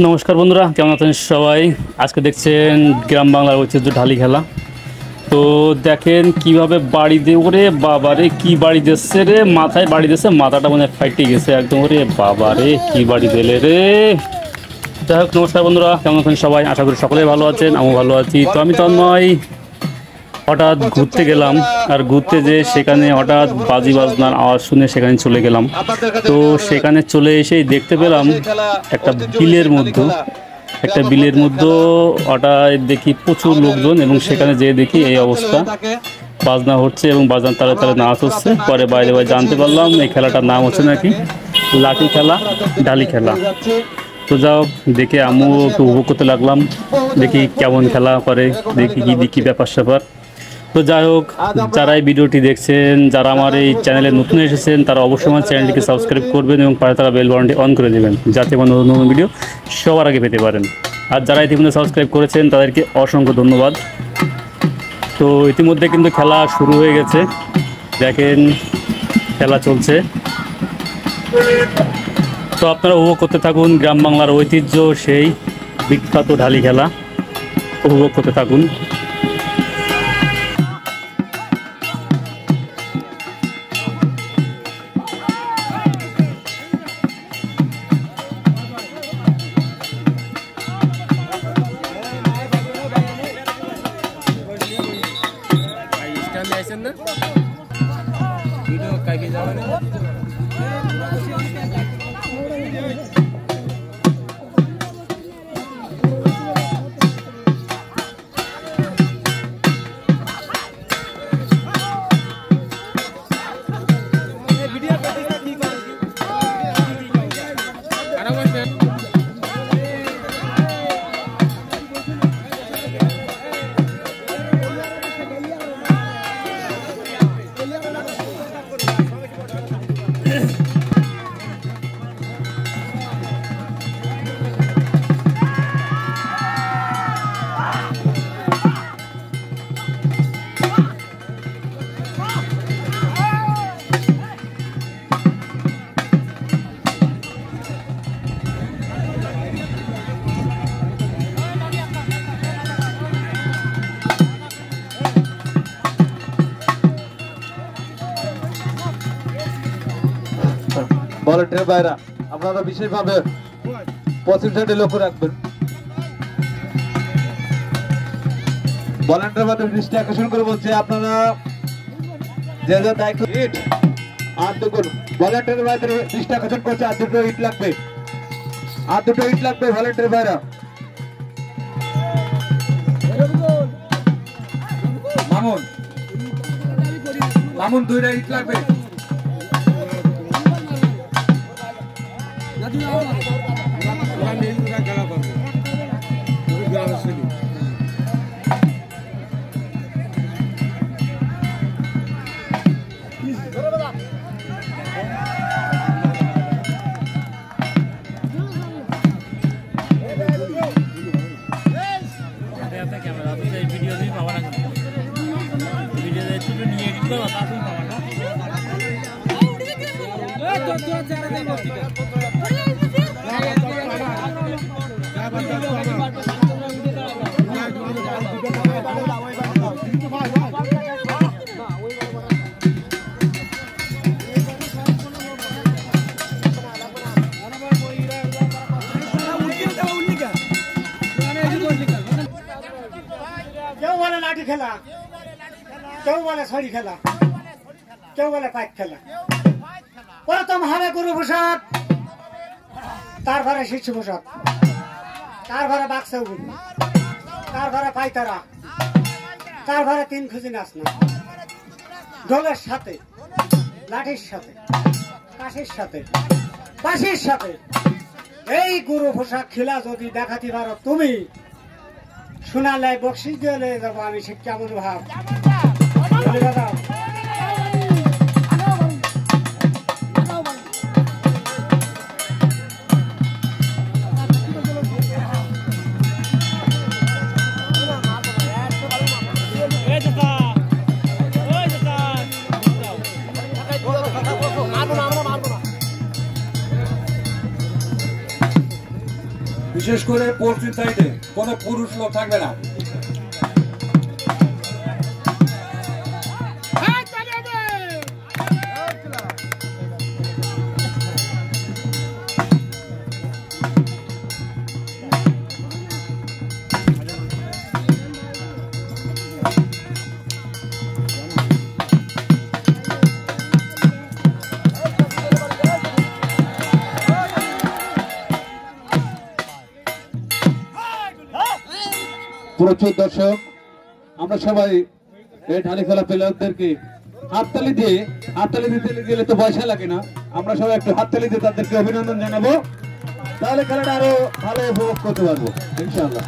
नमस्कार बंधुरा केमन आছেন সবাই। আজকে দেখছেন গ্রাম বাংলার ঐতিহ্য ঢালি খেলা। তো দেখেন কিভাবে বাড়ি দিয়ে ওরে বাবারে কি বাড়ি দিচ্ছে রে, মাথায় বাড়ি দিচ্ছে, মাথাটা মনে ফাইটে গেছে একদম। ওরে বাবারে কি বাড়ি দিলে রে। যাই হোক, নমস্কার বন্ধুরা, কেমন আছেন সবাই? আশা করি সকলেই ভালো আছেন, আমিও ভালো আছি। তো আমি তন্ময় হঠাৎ ঘুরতে গেলাম, আর ঘুরতে যে সেখানে হঠাৎ বাজি বাজনার আওয়াজ শুনে সেখানে চলে গেলাম। তো সেখানে চলে এসেই দেখতে পেলাম একটা বিলের মধ্যে হঠাৎ দেখি প্রচুর লোকজন, এবং সেখানে যেয়ে দেখি এই অবস্থা, বাজনা হচ্ছে এবং বাজনার তালে তালে নাচ হচ্ছে। পরে বাইরে জানতে পারলাম এই খেলাটার নাম হচ্ছে নাকি লাঠি খেলা, ডালি খেলা। তো যাও দেখে আমিও একটু উপভোগ করতে লাগলাম, দেখি কেমন খেলা করে, দেখি ব্যাপার স্যাপার। তো যাই হোক, যারা এই ভিডিওটি দেখছেন, যারা আমার এই চ্যানেলে নতুন এসেছেন, তারা অবশ্যই আমার চ্যানেলটিকে সাবস্ক্রাইব করবেন এবং পাশে তারা বেল বাটনটি অন করে দেবেন, যাতে আমার নতুন নতুন ভিডিও সবার আগে পেতে পারেন। আর যারা ইতিমধ্যে সাবস্ক্রাইব করেছেন তাদেরকে অসংখ্য ধন্যবাদ। তো ইতিমধ্যে কিন্তু খেলা শুরু হয়ে গেছে, দেখেন খেলা চলছে। তো আপনারা উপভোগ করতে থাকুন গ্রাম বাংলার ঐতিহ্য সেই বিখ্যাত ঢালি খেলা, উপভোগ করতে থাকুন। ভলান্টিয়ার ভাইরা আপনারা বিশেষভাবে পশ্চিম সাইডে লক্ষ্য রাখবেন। ভলান্টিয়ার ভাইদের দৃষ্টি আকর্ষণ করে বলছে, আপনারা যে যে দায়িত্ব ইট আর দুটো ভলান্টিয়ার ভাইদের দৃষ্টি আকর্ষণ করছে, আর দুটো ইট লাগবে, ভলান্টিয়ার ভাইরা। মামুন দুইটা ইট লাগবে। কেউ বলে লাঠি খেলা, কেউ বলে ছড়ি খেলা, কেউ বলে পাইক খেলা। প্রথম হবে গুরু প্রসাদ, তারপরে শিশু প্রসাদ, তারপরে বাক্সাউগুলি, তারপরে পাইতারা, তারপরে তিন খুঁজি নাচনা, ঢোলের সাথে, লাঠির সাথে, কাশির সাথে, বাঁশির সাথে। এই গুরু পোশাক খেলা যদি দেখাতে পারো তুমি, শোনালে বকশিস দিয়ে লয়ে যাবো আমি। সে কেমন ভাব দাদা। বিশেষ করে পোল্ট্রি সাইডে কোনো পুরুষ লোক থাকবে না। প্রচুর দর্শক, আমরা সবাই এই ঢালি খেলা প্লেয়ারদেরকে হাততালি দিতে গেলে তো পয়সা লাগে না, আমরা সবাই একটু হাততালি দিয়ে তাদেরকে অভিনন্দন জানাবো, তাহলে খেলাটা আরো ভালো উপভোগ করতে পারবো ইনশাআল্লাহ।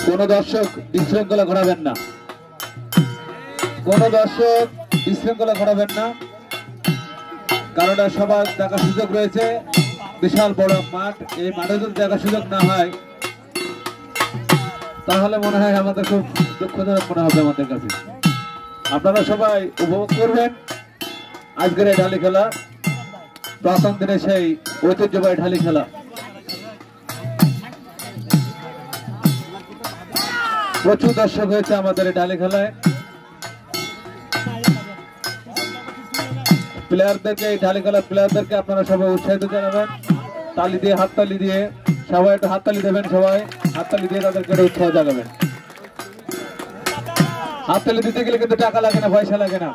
কোন দর্শক বিশৃঙ্খলা ঘটাবেন না, কোন দর্শক বিশৃঙ্খলা ঘটাবেন না, কারণ সবার দেখার সুযোগ রয়েছে। বিশাল বড় মাঠ, এই মাঠে যদি দেখার সুযোগ না হয় তাহলে মনে হয় আমাদের খুব দুঃখজনক মনে হবে আমাদের কাছে। আপনারা সবাই উপভোগ করবেন আজকের এই ঢালি খেলা, প্রথম দিনে সেই ঐতিহ্যবাহী ঢালি খেলা। প্রচুর দর্শক হয়েছে আমাদের এই ঢালি খেলায়। প্লেয়ারদেরকে, এই ঢালি খেলা প্লেয়ারদেরকে আপনারা সবাই উৎসাহিত জানাবেন, তালি দিয়ে, হাততালি দিয়ে, সবাই একটু হাততালি দেবেন, সবাই হাততালি দিয়ে তাদেরকে উৎসাহ জাগাবেন। হাততালি দিতে গেলে কিন্তু টাকা লাগে না, পয়সা লাগে না।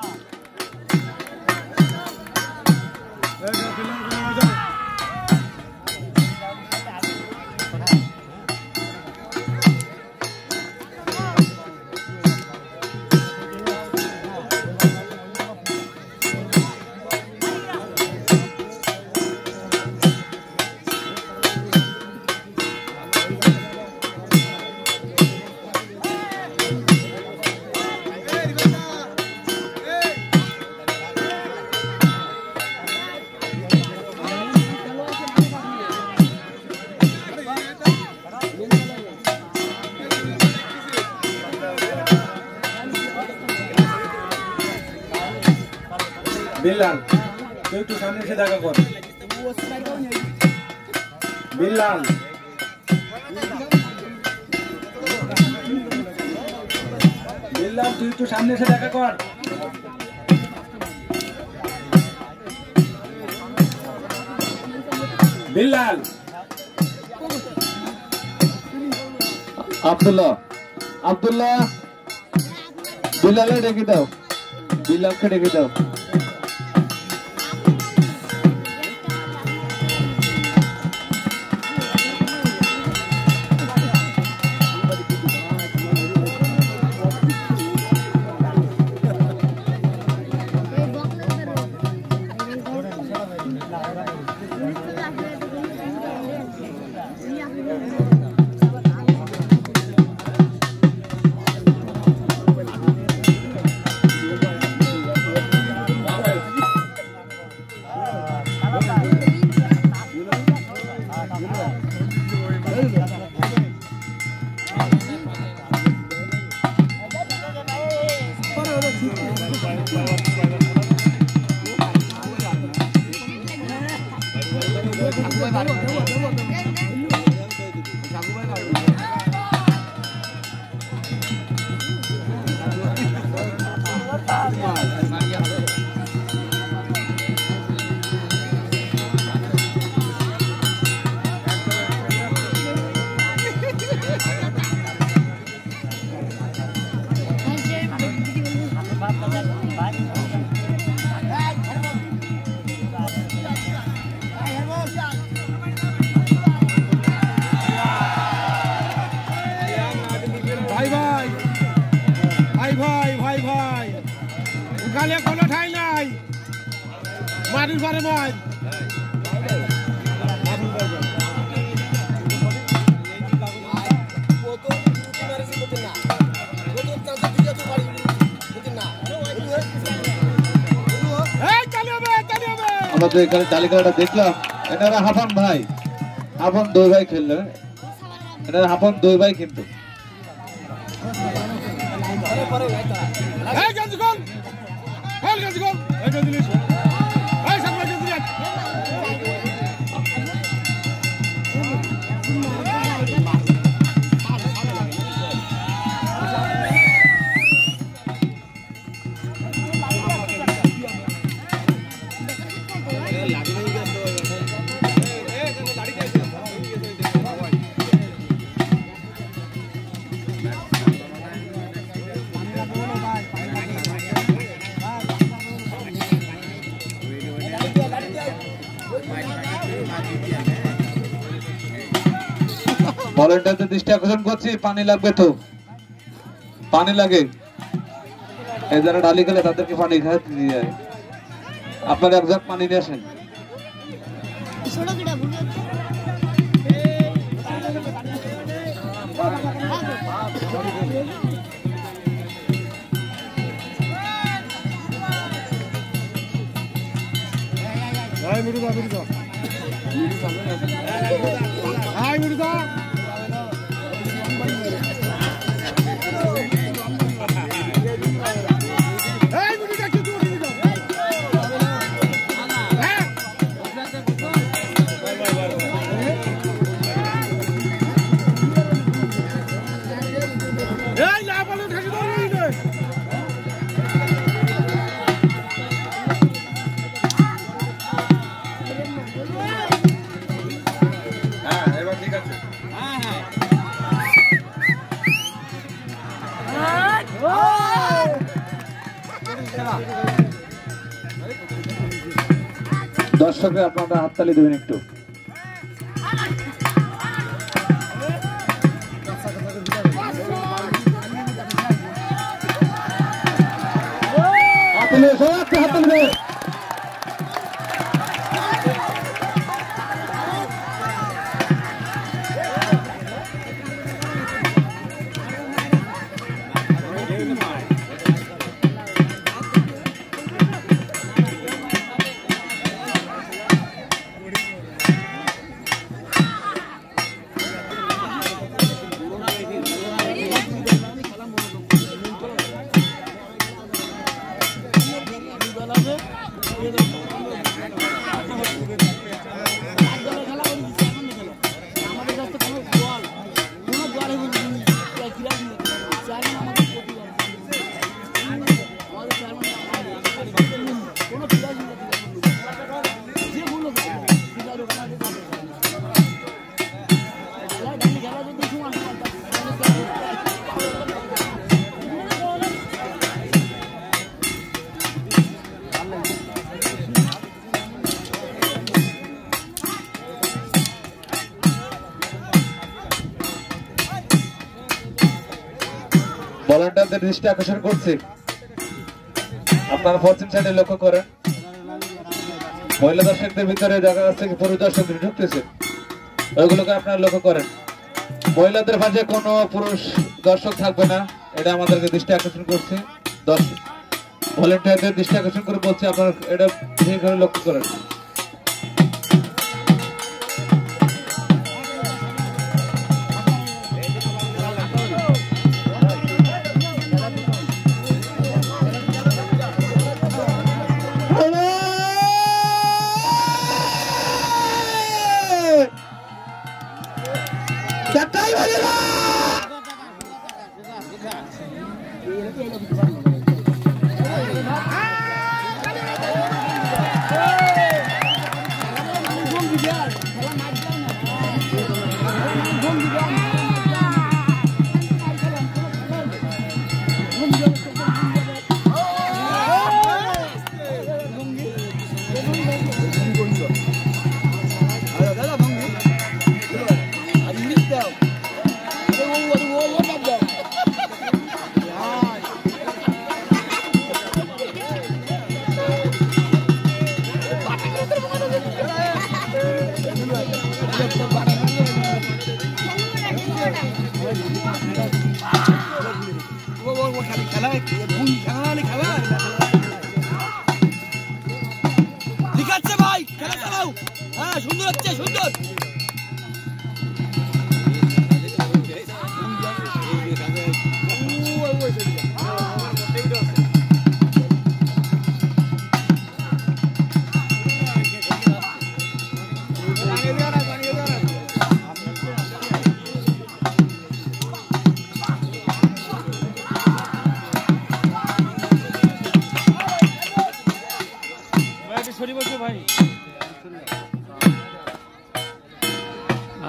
বিল্লাল, তুই একটু সামনে এসে দেখা কর। বিল্লাল, বিল্লাল তুই একটু সামনে এসে দেখা কর। বিল্লাল, আব্দুল্লাহ, আব্দুল্লাহ, বিল্লালে ডেকে দাও, বিল্লালকে ডেকে দাও। ওখানে কোনো ঠাই নাই মাটির পরে নয় আমরা তো এখানে তালিকাটা দেখলাম, এনারা হাফান ভাই, হাফান দুই ভাই খেললেন, এনারা হাফান দুই ভাই কিন্তু ভলেন্টিয়ারদের দৃষ্টি আকর্ষণ করছি, পানি লাগবে তো, পানি লাগে, এই যারা ডালি খেলে তাদেরকে পানি খাওয়াতে দিয়ে যায়, আপনারা একজন পানি নিয়ে আসেন। দর্শকরা আপনারা হাততালি দেবেন একটু। হাততালি দেবেন। ভলান্টিয়ারদের দৃষ্টি আকর্ষণ করছে, আপনারা পশ্চিম সাইডে লক্ষ্য করেন, মহিলা দর্শকদের ভিতরে দেখা যাচ্ছে কি পুরুষ দর্শক ঢুকতেছে, ওইগুলোকে আপনারা লক্ষ্য করেন। মহিলাদের মাঝে কোনো পুরুষ দর্শক থাকবে না, এটা আমাদেরকে দৃষ্টি আকর্ষণ করছে। দর্শক ভলান্টিয়ারদের দৃষ্টি আকর্ষণ করে বলছে আপনারা এটা ঠিক করে লক্ষ্য করেন। লিখাচ্ছে ভাই, খেলা চালাও। হ্যাঁ, সুন্দর হচ্ছে, সুন্দর।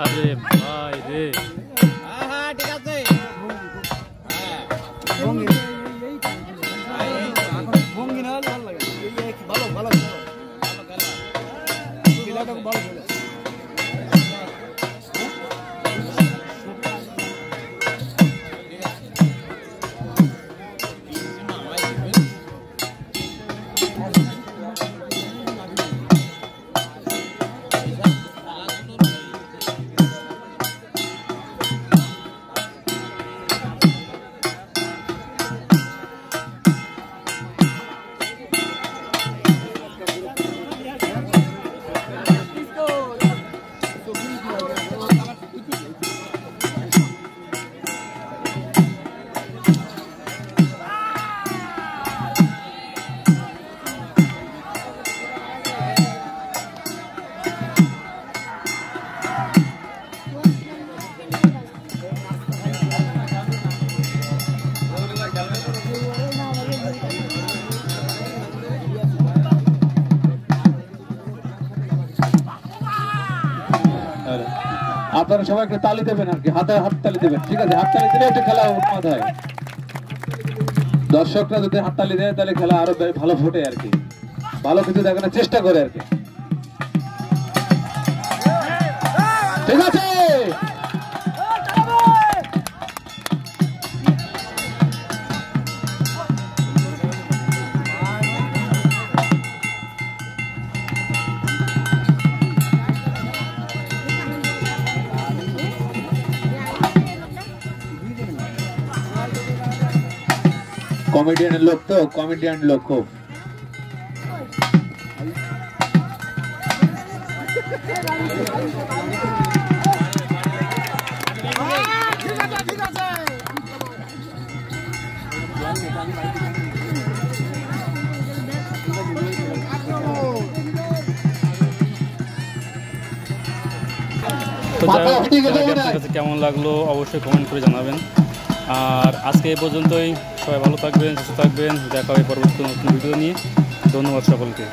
আরে ভাই রে, হ্যাঁ, ঠিক আছে। ভঙ্গি না হলে ভালো লাগে। ভালো ভালো খেলাটা ভালো খেলা। আপনারা সবাই একটু তালি দেবেন আর কি, হাতে হাত তালি দেবেন, ঠিক আছে? হাত তালি দিলে একটু খেলা উন্মাদ হয়। দর্শকরা যদি হাত তালি দেয় তাহলে খেলা আরো ভালো ফোটে আর কি, ভালো কিছু দেখানোর চেষ্টা করে আর কি, ঠিক আছে? কমেডিয়ানের লোক তো, কমেডিয়ান লোক খুব। তো যাই হোক, আপনার কাছে কেমন লাগলো অবশ্যই কমেন্ট করে জানাবেন। আর আজকে এই পর্যন্তই, সবাই ভালো থাকবেন, সুস্থ থাকবেন, দেখা হবে পরবর্তী নতুন ভিডিও নিয়ে। ধন্যবাদ সকলকে।